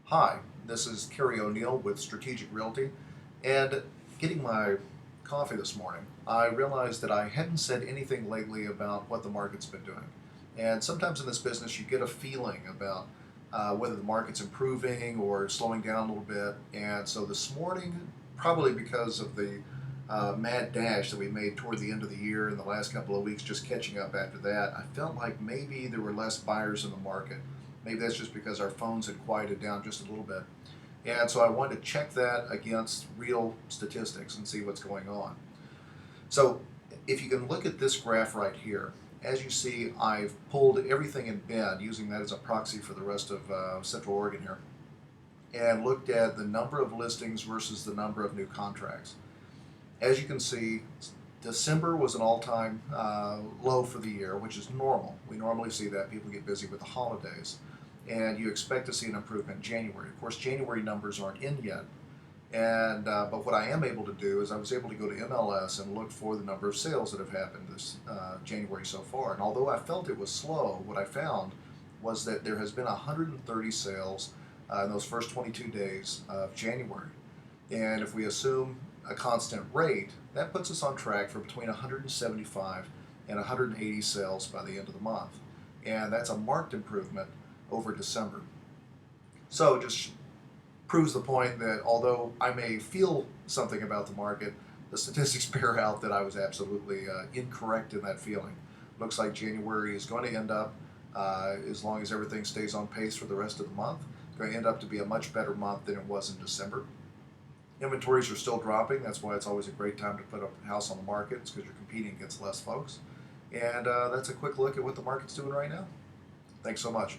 Hi, this is Kerry O'Neill with Strategic Realty, and getting my coffee this morning, I realized that I hadn't said anything lately about what the market's been doing. And sometimes in this business, you get a feeling about whether the market's improving or slowing down a little bit. And so this morning, probably because of the mad dash that we made toward the end of the year and the last couple of weeks, just catching up after that, I felt like maybe there were less buyers in the market. Maybe that's just because our phones had quieted down just a little bit. And so I wanted to check that against real statistics and see what's going on. So if you can look at this graph right here, as you see, I've pulled everything in Bend, using that as a proxy for the rest of Central Oregon here, and looked at the number of listings versus the number of new contracts. As you can see, December was an all-time low for the year, which is normal. We normally see that. People get busy with the holidays. And you expect to see an improvement in January. Of course, January numbers aren't in yet. But what I am able to do is I was able to go to MLS and look for the number of sales that have happened this January so far. And although I felt it was slow, what I found was that there has been 130 sales in those first 22 days of January. And if we assume a constant rate, that puts us on track for between 175 and 180 sales by the end of the month. And that's a marked improvement over December. So it just proves the point that although I may feel something about the market, the statistics bear out that I was absolutely incorrect in that feeling. Looks like January is going to end up, as long as everything stays on pace for the rest of the month, going to end up to be a much better month than it was in December. Inventories are still dropping. That's why it's always a great time to put a house on the market. It's because you're competing against less folks. And that's a quick look at what the market's doing right now. Thanks so much.